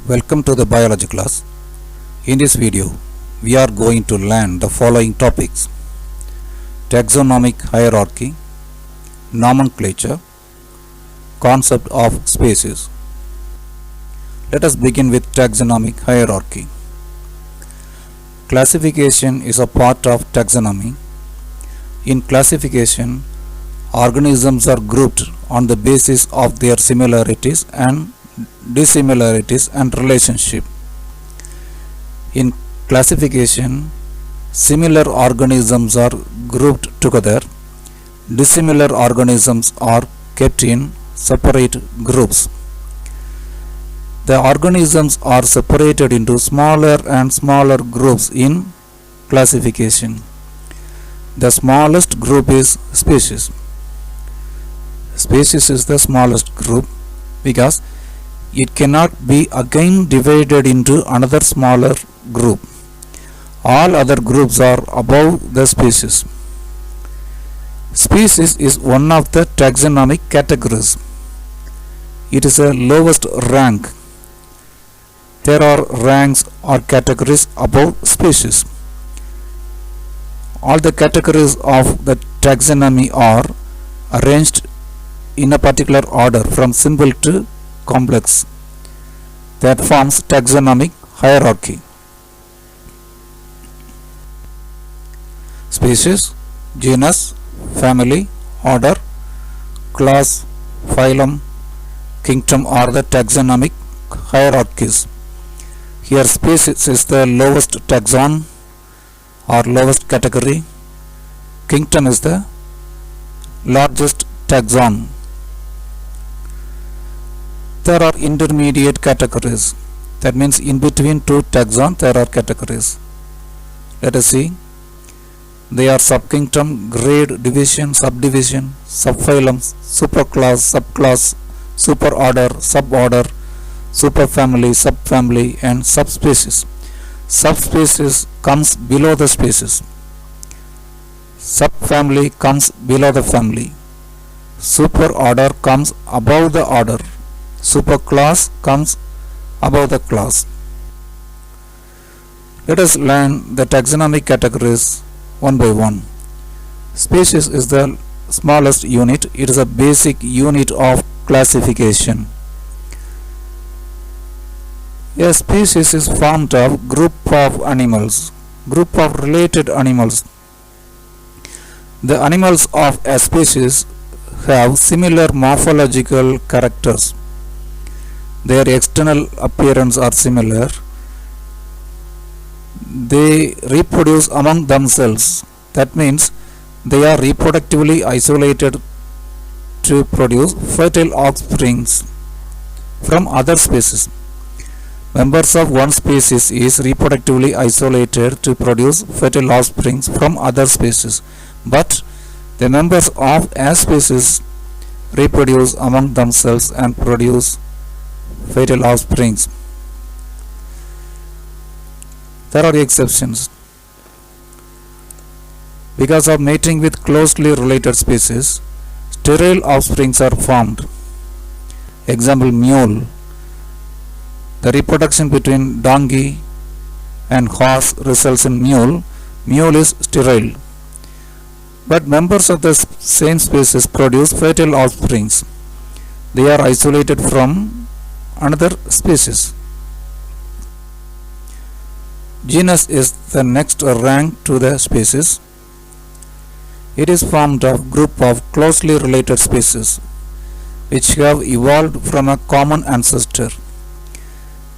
Welcome to the biology class. In this video, we are going to learn the following topics: taxonomic hierarchy, nomenclature, concept of species. Let us begin with taxonomic hierarchy. Classification is a part of taxonomy. In classification, organisms are grouped on the basis of their similarities and dissimilarities and relationship. In classification, similar organisms are grouped together. Dissimilar organisms are kept in separate groups. The organisms are separated into smaller and smaller groups in classification. The smallest group is species. Species is the smallest group because it cannot be again divided into another smaller group. All other groups are above the species. Species is one of the taxonomic categories. It is a lowest rank. There are ranks or categories above species. All the categories of the taxonomy are arranged in a particular order from simple to complex. That forms taxonomic hierarchy. Species, genus, family, order, class, phylum, kingdom are the taxonomic hierarchies. Here species is the lowest taxon or lowest category. Kingdom is the largest taxon. There are intermediate categories. That means in between two taxons there are categories. Let us see. They are subkingdom, grade, division, subdivision, subphylum, superclass, subclass, superorder, suborder, superfamily, subfamily, and subspecies. Subspecies comes below the species. Subfamily comes below the family. Superorder comes above the order. Superclass comes above the class. Let us learn the taxonomic categories one by one. Species is the smallest unit. It is a basic unit of classification. A species is formed of group of animals, group of related animals. The animals of a species have similar morphological characters. Their external appearance are similar. They reproduce among themselves. That means they are reproductively isolated to produce fertile offsprings from other species. Members of one species is reproductively isolated to produce fertile offsprings from other species, but the members of a species reproduce among themselves and produce fertile offsprings. There are exceptions. Because of mating with closely related species, sterile offsprings are formed. Example, mule. The reproduction between donkey and horse results in mule. Mule is sterile. But members of the same species produce fertile offsprings. They are isolated from another species. Genus is the next rank to the species. It is formed of group of closely related species which have evolved from a common ancestor.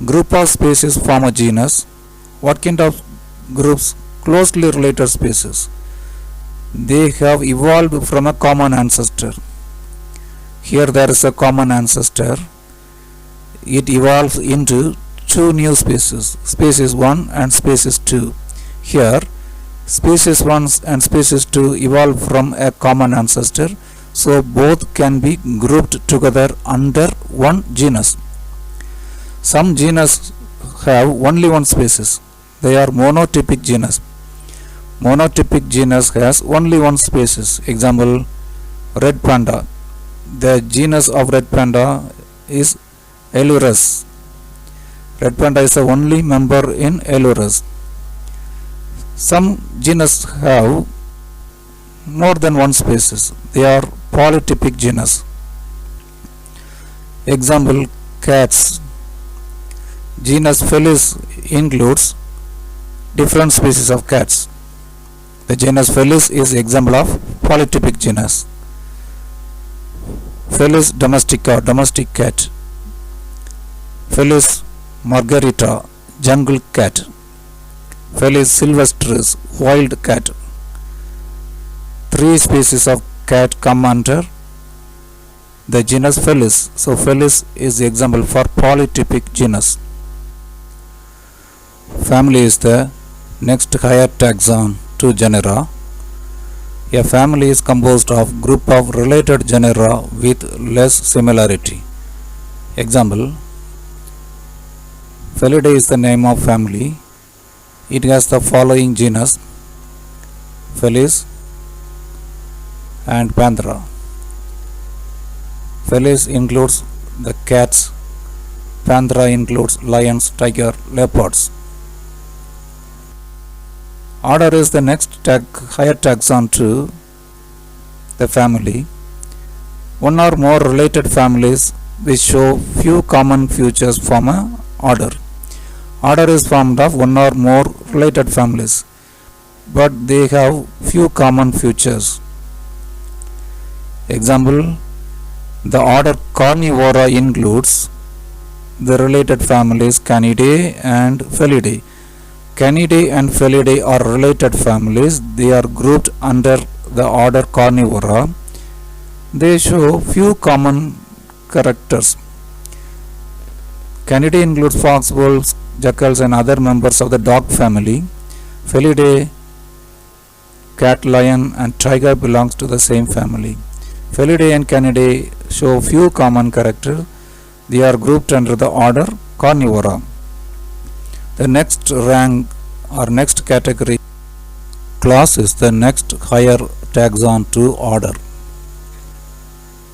Group of species form a genus. What kind of groups? Closely related species. They have evolved from a common ancestor. Here there is a common ancestor. It evolves into two new species, species 1 and species 2. Here, species 1 and species 2 evolve from a common ancestor, so both can be grouped together under one genus. Some genus have only one species. They are monotypic genus. Monotypic genus has only one species. Example, red panda. The genus of red panda is Elurus. Red panda is the only member in Ailurus. Some genus have more than one species. They are polytypic genus. Example, cats. Genus Felis includes different species of cats. The genus Felis is example of polytypic genus. Felis domestica, domestic cat. Felis margarita, jungle cat. Felis silvestris, wild cat. 3 species of cat come under the genus Felis. So Felis is the example for polytypic genus. Family is the next higher taxon to genera. A family is composed of group of related genera with less similarity. Example, Felidae is the name of family. It has the following genus: Felis and Panthera. Felis includes the cats. Panthera includes lions, tiger, leopards. Order is the next higher taxon to the family. One or more related families which show few common features form a order. Order is formed of one or more related families, but they have few common features. Example, the order Carnivora includes the related families Canidae and Felidae. Canidae and Felidae are related families. They are grouped under the order Carnivora. They show few common characters. Canidae includes fox, wolves, jackals and other members of the dog family. Felidae, cat, lion and tiger belongs to the same family. Felidae and Canidae show few common characters. They are grouped under the order Carnivora. The next rank or next category class is the next higher taxon to order.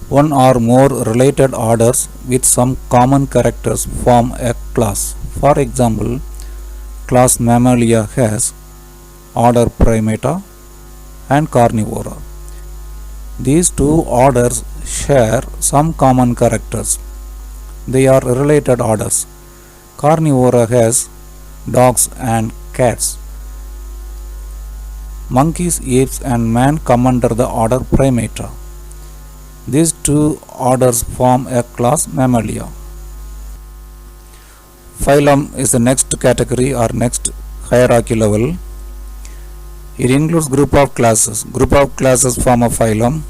One or more related orders with some common characters form a class. For example, class Mammalia has order Primata and Carnivora. These two orders share some common characters. They are related orders. Carnivora has dogs and cats. Monkeys, apes and man come under the order Primata. These two orders form a class Mammalia. Phylum is the next category or next hierarchy level. It includes group of classes. Group of classes form a phylum.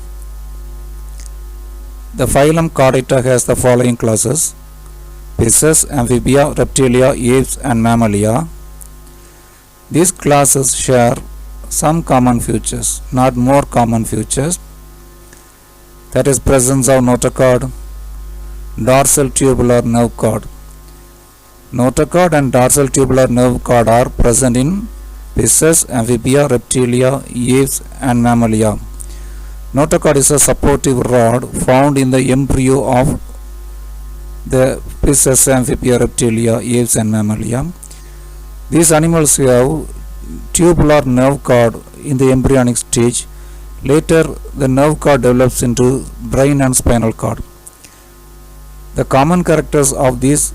The phylum Chordata has the following classes: Fishes, Amphibia, Reptilia, Apes and Mammalia. These classes share some common features, not more common features. That is presence of notochord, dorsal tubular nerve cord. Notochord and dorsal tubular nerve cord are present in fishes, amphibia, reptilia, apes and mammalia. Notochord is a supportive rod found in the embryo of the fishes, amphibia, reptilia, apes and mammalia. These animals have tubular nerve cord in the embryonic stage. Later, the nerve cord develops into brain and spinal cord. The common characters of these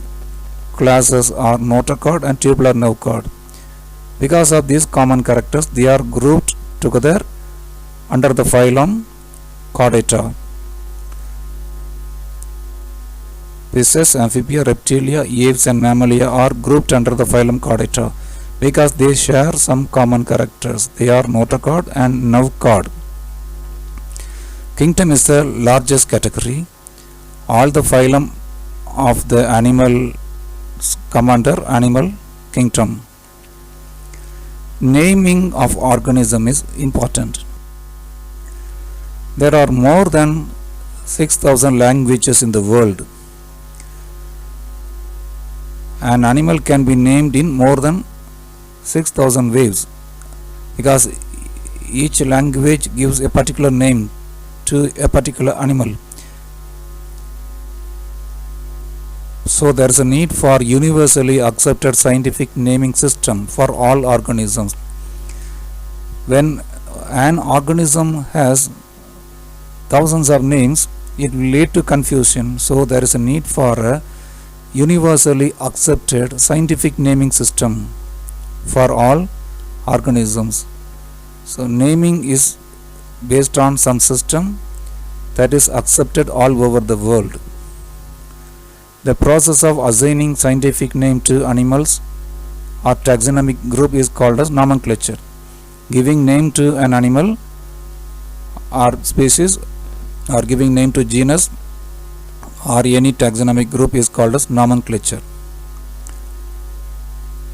classes are notochord and tubular nerve cord. Because of these common characters, they are grouped together under the phylum Chordata. Fishes, amphibia, reptilia, apes and mammalia are grouped under the phylum Chordata because they share some common characters. They are notochord and nerve cord. Kingdom is the largest category. All the phylum of the animal come under animal kingdom. Naming of organism is important. There are more than 6,000 languages in the world. An animal can be named in more than 6,000 ways because each language gives a particular name to a particular animal. So there is a need for universally accepted scientific naming system for all organisms. When an organism has thousands of names, it will lead to confusion. So there is a need for a universally accepted scientific naming system for all organisms. So naming is based on some system that is accepted all over the world. The process of assigning scientific name to animals or taxonomic group is called as nomenclature. Giving name to an animal or species or giving name to genus or any taxonomic group is called as nomenclature.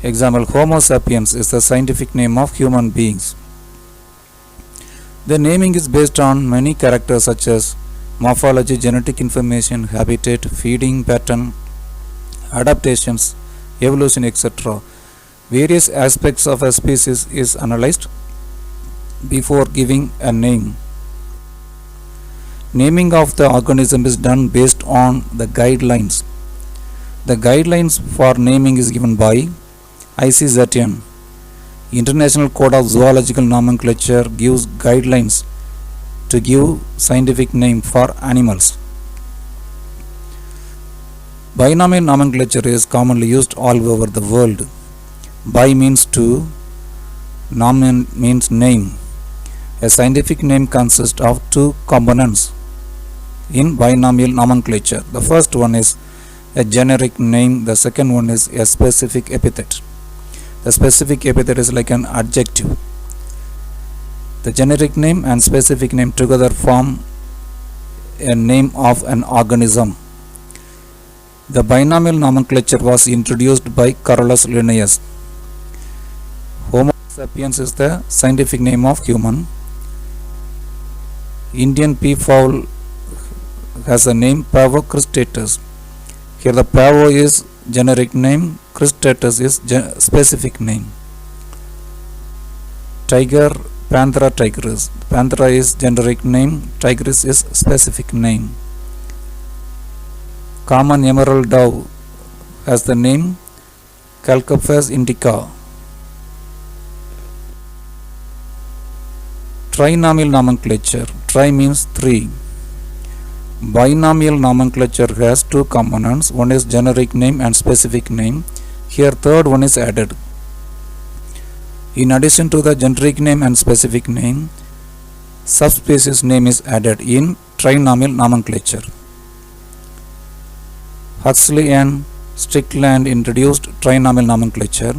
Example, Homo sapiens is the scientific name of human beings. The naming is based on many characters such as morphology, genetic information, habitat, feeding pattern, adaptations, evolution, etc. Various aspects of a species is analyzed before giving a name. Naming of the organism is done based on the guidelines. The guidelines for naming is given by ICZN. International Code of Zoological Nomenclature gives guidelines to give scientific name for animals. Binomial nomenclature is commonly used all over the world. Bi means two, nom means name. A scientific name consists of two components in binomial nomenclature. The first one is a generic name, the second one is a specific epithet. The specific epithet is like an adjective. The generic name and specific name together form a name of an organism. The binomial nomenclature was introduced by Carolus Linnaeus. Homo sapiens is the scientific name of human. Indian peafowl has a name Pavo cristatus. Here the Pavo is generic name, cristatus is specific name. Tiger, Panthera tigris. Panthera is generic name, tigris is specific name. Common emerald dove has the name Calcophas indica. Trinomial nomenclature. Tri means three. Binomial nomenclature has two components. One is generic name and specific name. Here third one is added. In addition to the generic name and specific name, subspecies name is added in trinomial nomenclature. Huxley and Strickland introduced trinomial nomenclature.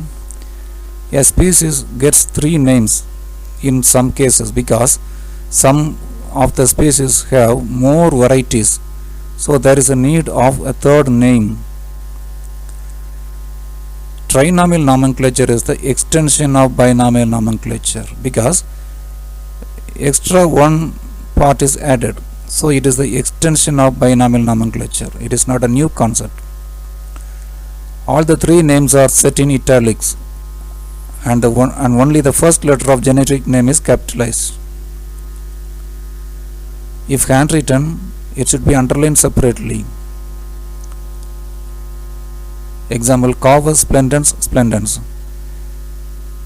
A species gets three names in some cases because some of the species have more varieties, so there is a need of a third name. Trinomial nomenclature is the extension of binomial nomenclature because extra one part is added, so it is the extension of binomial nomenclature. It is not a new concept. All the three names are set in italics and only the first letter of generic name is capitalized. If handwritten, it should be underlined separately. Example, Corvus splendens splendens.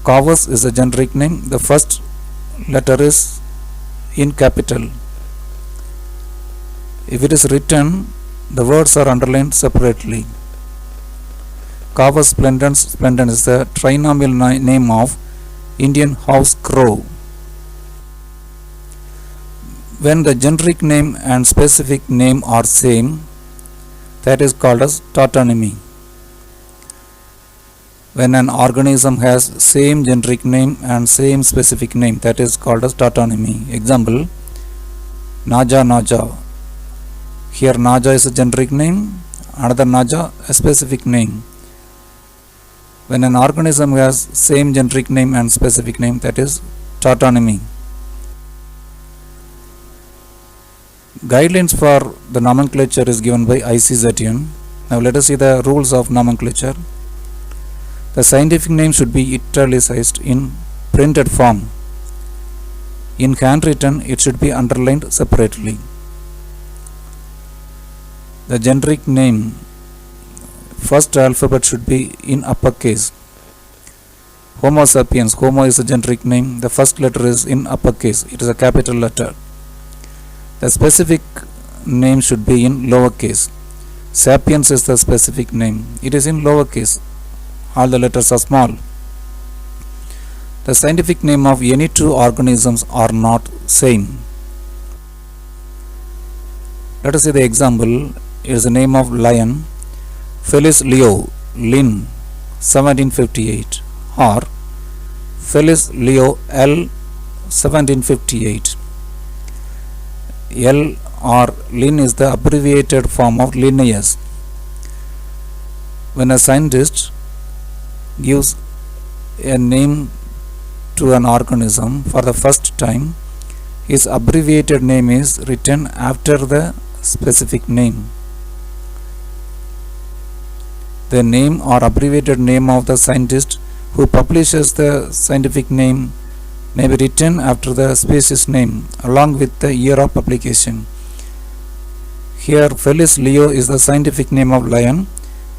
Corvus is a generic name. The first letter is in capital. If it is written, the words are underlined separately. Corvus splendens splendens is the trinomial name of Indian house crow. When the generic name and specific name are same, that is called as tautonymy. When an organism has same generic name and same specific name, that is called as tautonymy. Example, Naja Naja. Here Naja is a generic name, another Naja a specific name. When an organism has same generic name and specific name, that is tautonymy. Guidelines for the nomenclature is given by ICZN. Now let us see the rules of nomenclature. The scientific name should be italicized in printed form. In handwritten, it should be underlined separately. The generic name first alphabet should be in uppercase. Homo sapiens, Homo is a generic name, the first letter is in uppercase, it is a capital letter. The specific name should be in lowercase. Sapiens is the specific name, it is in lowercase, all the letters are small. The scientific name of any two organisms are not same. Let us see the example. It is the name of lion, Felis Leo, Lin, 1758, or Felis Leo L, 1758. L or Lin is the abbreviated form of Linnaeus. When a scientist gives a name to an organism for the first time, his abbreviated name is written after the specific name. The name or abbreviated name of the scientist who publishes the scientific name may be written after the species name along with the year of publication. Here Felis Leo is the scientific name of lion.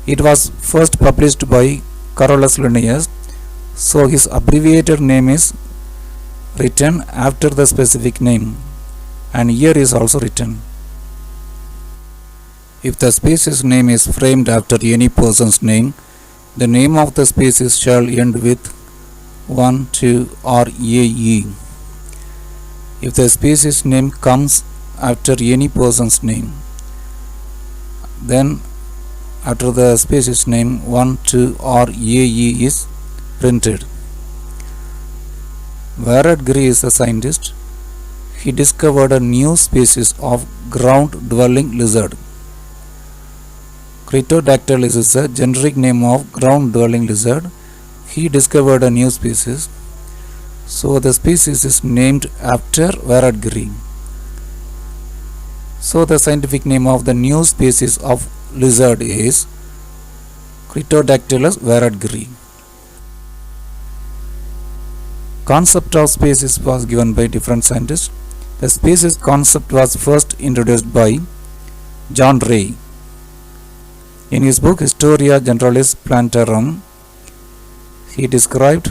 It was first published by Carolus Linnaeus, so his abbreviated name is written after the specific name and year is also written. If the species name is framed after any person's name, the name of the species shall end with 1, 2 or AE. If the species name comes after any person's name, then after the species name 1, 2 or AE is printed. Werrad Gray is a scientist. He discovered a new species of ground-dwelling lizard. Cretodactylus is a generic name of ground-dwelling lizard. He discovered a new species, so the species is named after Werrad Gray. So the scientific name of the new species of lizard is Cretodactylus Werrad Gray. Concept of species was given by different scientists. The species concept was first introduced by John Ray. In his book Historia Generalis Plantarum, he described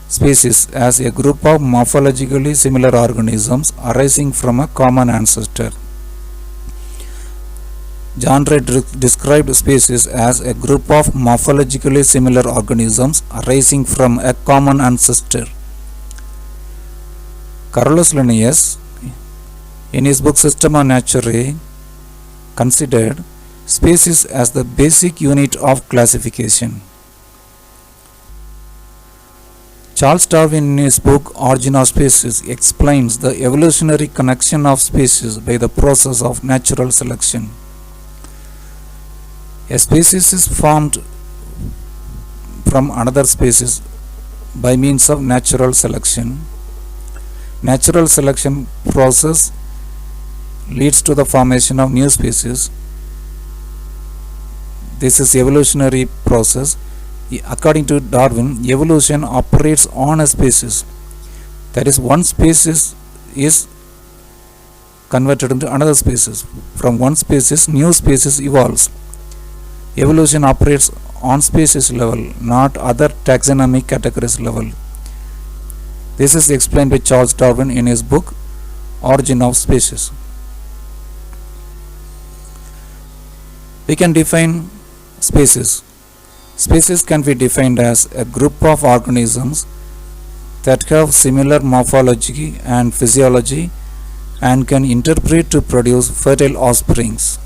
species as a group of morphologically similar organisms arising from a common ancestor. John Ray described species as a group of morphologically similar organisms arising from a common ancestor. Carolus Linnaeus, in his book Systema Naturae, considered species as the basic unit of classification. Charles Darwin, in his book Origin of Species, explains the evolutionary connection of species by the process of natural selection. A species is formed from another species by means of natural selection. Natural selection process leads to the formation of new species. This is evolutionary process. According to Darwin, evolution operates on a species. That is, one species is converted into another species. From one species, new species evolves. Evolution operates on species level, not other taxonomic categories level. This is explained by Charles Darwin in his book Origin of Species. We can define species. Species can be defined as a group of organisms that have similar morphology and physiology and can interbreed to produce fertile offsprings.